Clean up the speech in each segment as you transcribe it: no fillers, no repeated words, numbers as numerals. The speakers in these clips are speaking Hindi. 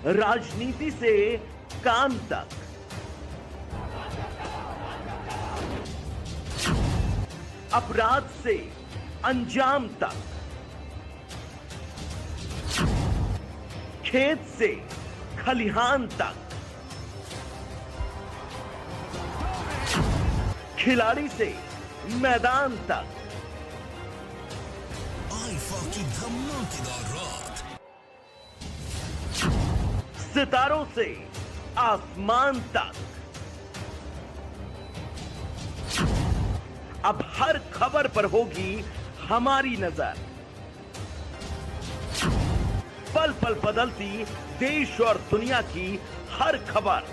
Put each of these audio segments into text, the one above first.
राजनीति से काम तक, अपराध से अंजाम तक, खेत से खलिहान तक, खिलाड़ी से मैदान तक, आईफा की धमाकेदार रात, सितारों से आसमान तक, अब हर खबर पर होगी हमारी नजर। पल पल बदलती देश और दुनिया की हर खबर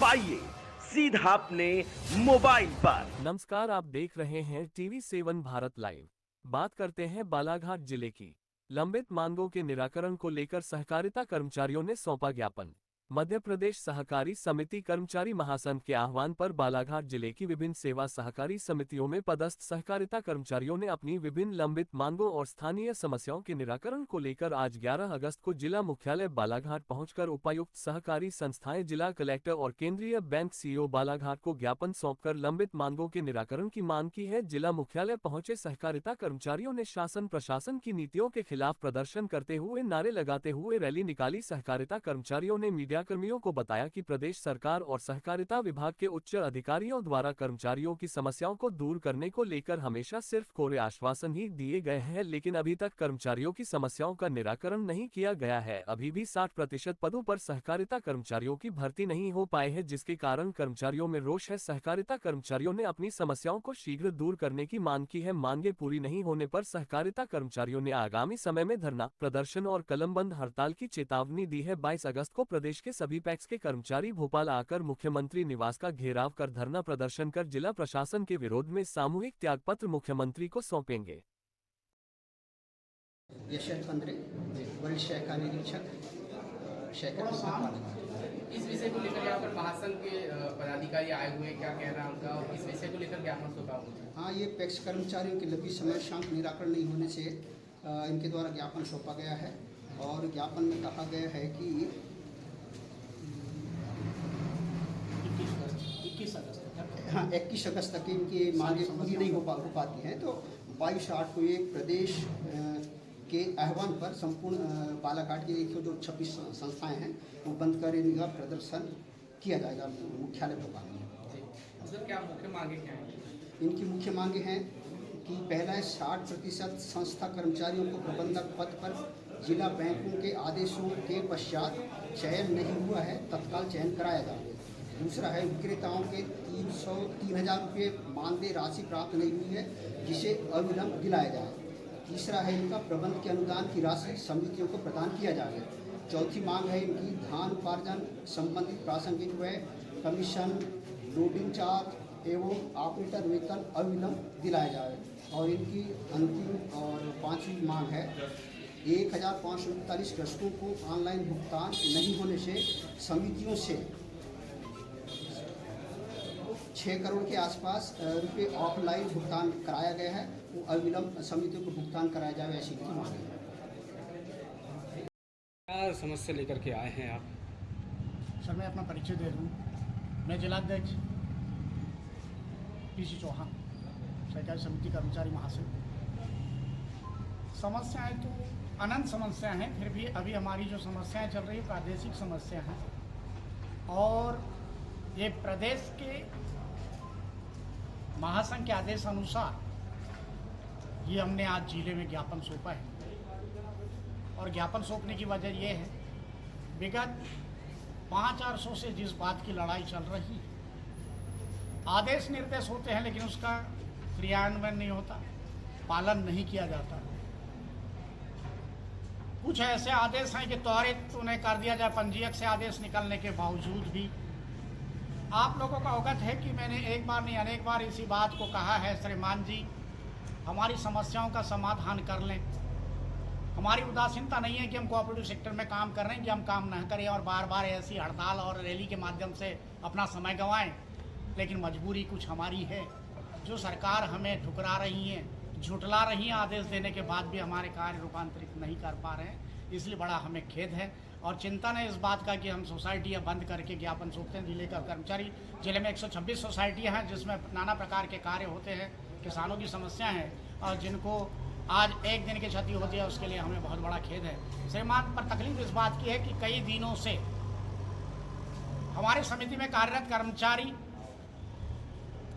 पाइए सीधा अपने मोबाइल पर। नमस्कार, आप देख रहे हैं TV7 भारत लाइव। बात करते हैं बालाघाट जिले की। लंबित मांगों के निराकरण को लेकर सहकारिता कर्मचारियों ने सौंपा ज्ञापन। मध्य प्रदेश सहकारी समिति कर्मचारी महासंघ के आह्वान पर बालाघाट जिले की विभिन्न सेवा सहकारी समितियों में पदस्थ सहकारिता कर्मचारियों ने अपनी विभिन्न लंबित मांगों और स्थानीय समस्याओं के निराकरण को लेकर आज 11 अगस्त को जिला मुख्यालय बालाघाट पहुंचकर उपायुक्त, सहकारी संस्थाएं, जिला कलेक्टर और केंद्रीय बैंक CEO बालाघाट को ज्ञापन सौंपकर लंबित मांगों के निराकरण की मांग की है। जिला मुख्यालय पहुंचे सहकारिता कर्मचारियों ने शासन प्रशासन की नीतियों के खिलाफ प्रदर्शन करते हुए नारे लगाते हुए रैली निकाली। सहकारिता कर्मचारियों ने मीडिया कर्मियों को बताया कि प्रदेश सरकार और सहकारिता विभाग के उच्च अधिकारियों द्वारा कर्मचारियों की समस्याओं को दूर करने को लेकर हमेशा सिर्फ कोरे आश्वासन ही दिए गए हैं, लेकिन अभी तक कर्मचारियों की समस्याओं का निराकरण नहीं किया गया है। अभी भी 60% पदों पर सहकारिता कर्मचारियों की भर्ती नहीं हो पाए है, जिसके कारण कर्मचारियों में रोष है। सहकारिता कर्मचारियों ने अपनी समस्याओं को शीघ्र दूर करने की मांग की है। मांगे पूरी नहीं होने पर सहकारिता कर्मचारियों ने आगामी समय में धरना प्रदर्शन और कलमबंद हड़ताल की चेतावनी दी है। 22 अगस्त को प्रदेश के सभी पैक्स के कर्मचारी भोपाल आकर मुख्यमंत्री निवास का घेराव कर धरना प्रदर्शन कर जिला प्रशासन के विरोध में सामूहिक त्यागपत्र मुख्यमंत्री को सौंपेंगे। यशवंत पंद्रे, वरिष्ठ शाखा निरीक्षक, इस विषय को लेकर यहाँ पर महासंघ के पदाधिकारी आए हुए, क्या कहना है उनका और इस विषय को लेकर ज्ञापन सौंपा हुआ? हाँ, ये पैक्स कर्मचारियों की लंबी समस्याओं का निराकरण नहीं होने से इनके द्वारा ज्ञापन सौंपा गया है और ज्ञापन में कहा गया है कि 21 अगस्त तक इनकी मांगे पूरी नहीं हो पाती हैं, तो 22/8 को एक प्रदेश के आह्वान पर संपूर्ण बालाघाट की 126 संस्थाएं हैं वो बंद कर इनका प्रदर्शन किया जाएगा मुख्यालय भोपाल में। सर, क्या मुख्य मांगे क्या हैं? इनकी मुख्य मांगे हैं कि पहला 60% संस्था कर्मचारियों को प्रबंधक पद पर जिला बैंकों के आदेशों के पश्चात चयन नहीं हुआ है, तत्काल चयन कराया जाए। दूसरा है विक्रेताओं के 3,000 रुपये मानदेय राशि प्राप्त नहीं हुई है, जिसे अविलंब दिलाया जाए। तीसरा है इनका प्रबंध के अनुदान की राशि समितियों को प्रदान किया जाए। चौथी मांग है इनकी धान उपार्जन संबंधित प्रासंगिक व्यय, कमीशन, लोडिंग चार्ज एवं ऑपरेटर वेतन अविलंब दिलाया जाए। और इनकी अंतिम और पांचवी मांग है 1,541 दशकों को ऑनलाइन भुगतान नहीं होने से समितियों से 6 करोड़ के आसपास रुपये ऑफलाइन भुगतान कराया गया है, वो अविलंब समितियों को भुगतान कराया जाए, ऐसी की मांग है। क्या समस्या लेकर के आए हैं आप? सर, मैं अपना परिचय दे दूँ। मैं जिलाध्यक्ष PC चौहान, सहकारी समिति कर्मचारी महासंघ। समस्याएं तो अनंत समस्याएं हैं, फिर भी अभी हमारी जो समस्याएं चल रही है प्रादेशिक समस्या हैं और ये प्रदेश के महासंघ के आदेश अनुसार ये हमने आज जिले में ज्ञापन सौंपा है। और ज्ञापन सौंपने की वजह ये है, विगत 5 वर्षों से जिस बात की लड़ाई चल रही है, आदेश निर्देश होते हैं लेकिन उसका क्रियान्वयन नहीं होता, पालन नहीं किया जाता। कुछ ऐसे आदेश हैं कि त्वरित उन्हें कर दिया जाए, पंजीयक से आदेश निकलने के बावजूद भी। आप लोगों का अवगत है कि मैंने एक बार नहीं अनेक बार इसी बात को कहा है, श्रीमान जी हमारी समस्याओं का समाधान कर लें। हमारी उदासीनता नहीं है कि हम कोऑपरेटिव सेक्टर में काम कर रहे हैं कि हम काम न करें और बार बार ऐसी हड़ताल और रैली के माध्यम से अपना समय गंवाएं, लेकिन मजबूरी कुछ हमारी है। जो सरकार हमें ठुकरा रही है, झुठला रही हैं, आदेश देने के बाद भी हमारे कार्य रूपांतरित नहीं कर पा रहे हैं। इसलिए बड़ा हमें खेद है और चिंतन है इस बात का कि हम सोसाइटियाँ बंद करके ज्ञापन सौंपते हैं। जिले का कर्मचारी, जिले में 126 सोसाइटियाँ हैं जिसमें नाना प्रकार के कार्य होते हैं, किसानों की समस्या हैं और जिनको आज एक दिन की क्षति होती है उसके लिए हमें बहुत बड़ा खेद है। श्रीमान, पर तकलीफ इस बात की है कि कई दिनों से हमारे समिति में कार्यरत कर्मचारी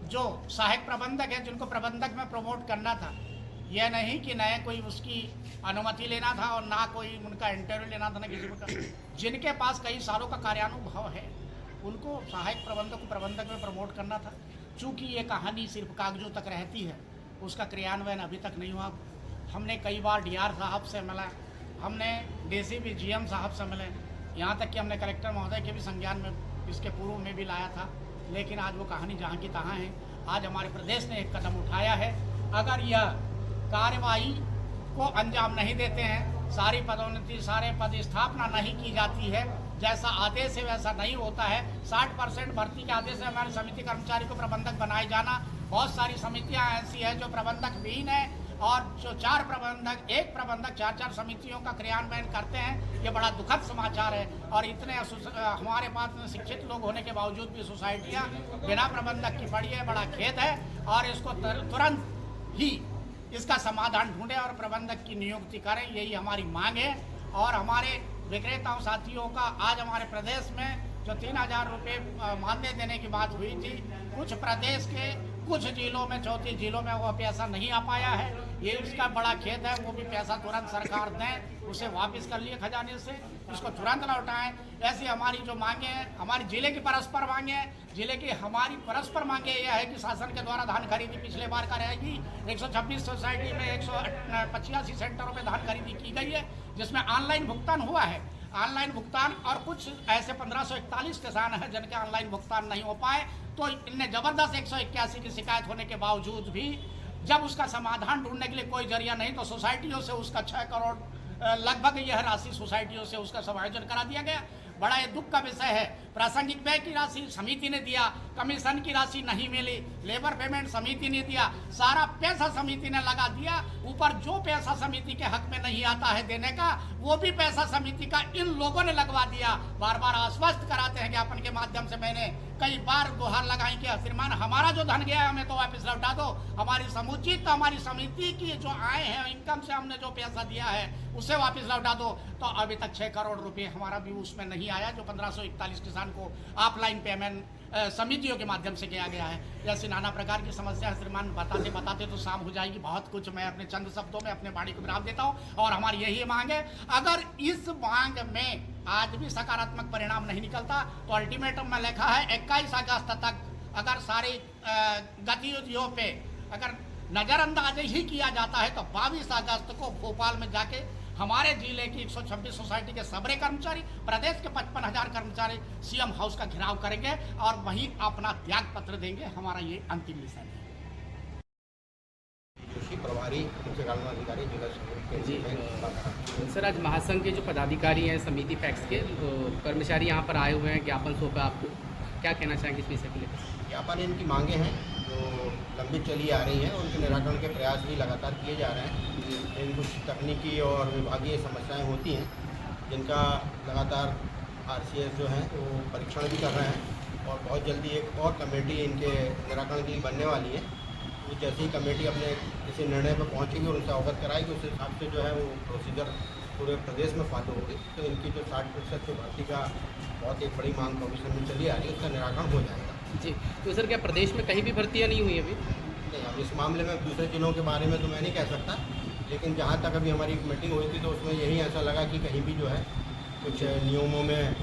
जो सहायक प्रबंधक है, जिनको प्रबंधक में प्रमोट करना था, यह नहीं कि नए कोई उसकी अनुमति लेना था और ना कोई उनका इंटरव्यू लेना था, ना किसी को, जिनके पास कई सालों का कार्यानुभव है उनको सहायक प्रबंधक को प्रबंधक में प्रमोट करना था। चूँकि ये कहानी सिर्फ कागजों तक रहती है, उसका क्रियान्वयन अभी तक नहीं हुआ। हमने कई बार डीआर साहब से मिला, हमने डीसीपी जीएम साहब से मिले, यहाँ तक कि हमने कलेक्टर महोदय के भी संज्ञान में इसके पूर्व में भी लाया था, लेकिन आज वो कहानी जहाँ की तहाँ है। आज हमारे प्रदेश ने एक कदम उठाया है। अगर यह कार्यवाही को अंजाम नहीं देते हैं, सारी पदोन्नति, सारे पद स्थापना नहीं की जाती है, जैसा आदेश है वैसा नहीं होता है, 60% भर्ती के आदेश से हमारी समिति कर्मचारी को प्रबंधक बनाए जाना। बहुत सारी समितियां ऐसी है जो प्रबंधक विहीन है और जो 4 प्रबंधक, 1 प्रबंधक 4-4 समितियों का क्रियान्वयन करते हैं। ये बड़ा दुखद समाचार है और इतने हमारे पास शिक्षित लोग होने के बावजूद भी सोसाइटियाँ बिना प्रबंधक की पड़ी है। बड़ा खेद है और इसको तुरंत ही इसका समाधान ढूंढें और प्रबंधक की नियुक्ति करें, यही हमारी मांग है। और हमारे विक्रेताओं साथियों का आज हमारे प्रदेश में जो 3000 रुपये मानदेय देने की बात हुई थी, कुछ प्रदेश के कुछ जिलों में, 34 जिलों में वो पैसा नहीं आ पाया है। ये इसका बड़ा खेद है। वो भी पैसा तुरंत सरकार दें, उसे वापस कर लिए खजाने से, उसको तुरंत लौटाएं। ऐसी हमारी जो मांगे हैं, हमारी जिले की परस्पर मांगे हैं। जिले की हमारी परस्पर मांगे यह है कि शासन के द्वारा धान खरीदी पिछले बार का रहेगी। 126 सोसाइटी में 185 सेंटरों पे धान खरीदी की गई है, जिसमें ऑनलाइन भुगतान हुआ है। ऑनलाइन भुगतान और कुछ ऐसे 1541 किसान हैं जिनके ऑनलाइन भुगतान नहीं हो पाए, तो इनने जबरदस्त 181 की शिकायत होने के बावजूद भी जब उसका समाधान ढूंढने के लिए कोई जरिया नहीं, तो सोसाइटियों से उसका 6 करोड़ लगभग यह राशि सोसाइटियों से उसका समायोजन करा दिया गया। बड़ा ये दुख का विषय है। प्रासंगिक व्यय की राशि समिति ने दिया, कमीशन की राशि नहीं मिली, लेबर पेमेंट समिति ने दिया, सारा पैसा समिति ने लगा दिया। ऊपर जो पैसा समिति के हक में नहीं आता है देने का, वो भी पैसा समिति का इन लोगों ने लगवा दिया। बार बार आश्वस्त कराते हैं ज्ञापन के माध्यम से, मैंने कई बार गुहार लगाई कि श्रीमान हमारा जो धन गया है हमें तो वापस लौटा दो, हमारी समुचित हमारी समिति की जो आय है, इनकम से हमने जो पैसा दिया है उसे वापस लौटा दो। तो अभी तक 6 करोड़ रुपए हमारा भी उसमें नहीं आया, जो 1541 किसान को ऑफलाइन पेमेंट समितियों के माध्यम से किया गया है। जैसे नाना प्रकार की समस्या श्रीमान बताते बताते तो शाम हो जाएगी। बहुत कुछ मैं अपने चंद शब्दों में अपने वाणी को विराम देता हूँ और हमारी यही मांग है, अगर इस मांग में आज भी सकारात्मक परिणाम नहीं निकलता तो अल्टीमेटम में लिखा है 21 अगस्त तक अगर सारी गतिविधियों पे अगर नज़रअंदाज ही किया जाता है तो 22 अगस्त को भोपाल में जाके हमारे जिले की 126 सोसाइटी के सबरे कर्मचारी, प्रदेश के 55,000 कर्मचारी सीएम हाउस का घेराव करेंगे और वहीं अपना त्याग पत्र देंगे। हमारा ये अंतिम मिशन है। प्रभारी मुख्य कार्यक्रम अधिकारी जिला सर, आज महासंघ के जो पदाधिकारी हैं, समिति पैक्स के कर्मचारी यहाँ पर आए हुए हैं, ज्ञापन सौंपा आपको, क्या कहना चाहेंगे इस विषय के लिए? ज्ञापन इनकी मांगे हैं जो लंबित चली आ रही हैं, उनके निराकरण के प्रयास भी लगातार किए जा रहे हैं। इन कुछ तकनीकी और विभागीय समस्याएं होती हैं जिनका लगातार आरसीएस जो हैं वो परीक्षण भी कर रहे हैं और बहुत जल्दी एक और कमेटी इनके निराकरण के लिए बनने वाली है। तो जैसे ही कमेटी अपने किसी निर्णय पर पहुंचेगी और उनसे अवगत कराएगी, उस हिसाब से जो है वो प्रोसीजर पूरे प्रदेश में फॉलो होगी। तो इनकी जो 60% जो भर्ती का बहुत एक बड़ी मांग कमीशन में चली आ रही है, उसका निराकरण हो जाएगा। जी, तो सर क्या प्रदेश में कहीं भी भर्तियाँ नहीं हुई अभी? नहीं, अब इस मामले में दूसरे जिलों के बारे में तो मैं नहीं कह सकता, लेकिन जहाँ तक अभी हमारी मीटिंग हुई थी तो उसमें यही ऐसा लगा कि कहीं भी जो है कुछ नियमों में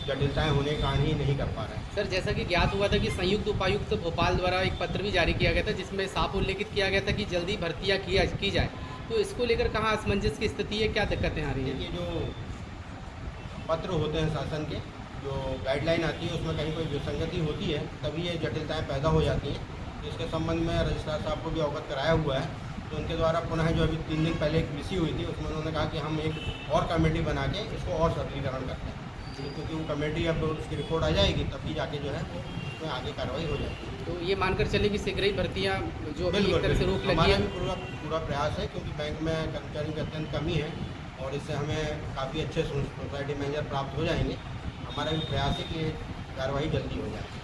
जटिलताएं होने के कारण ही नहीं कर पा रहे हैं। सर, जैसा कि ज्ञात हुआ था कि संयुक्त उपायुक्त भोपाल द्वारा एक पत्र भी जारी किया गया था जिसमें साफ उल्लेखित किया गया था कि जल्दी भर्तियाँ की जाए, तो इसको लेकर कहाँ असमंजस की स्थिति है, क्या दिक्कतें आ रही हैं? ये जो पत्र होते हैं शासन के, जो गाइडलाइन आती है उसमें कहीं कोई विसंगति होती है तभी ये जटिलताएँ पैदा हो जाती हैं। इसके संबंध में रजिस्ट्रार साहब को भी अवगत कराया हुआ है, तो उनके द्वारा पुनः जो अभी 3 दिन पहले एक विसी हुई थी उसमें उन्होंने कहा कि हम एक और कमेटी बना के इसको और सरलीकरण करते हैं, क्योंकि वो कमेटी अब उसकी रिपोर्ट आ जाएगी तभी जाके जो है उसमें आगे कार्रवाई हो जाएगी। तो ये मानकर चले कि शीघ्र ही भर्तियाँ जो अभी एक तरह से रोक लगी है, पूरा प्रयास है, क्योंकि बैंक में कर्मचारियों की अत्यंत कमी है और इससे हमें काफ़ी अच्छे सोसाइटी मैनेजर प्राप्त हो जाएंगे। हमारा भी प्रयास है कि कार्रवाई जल्दी हो जाए।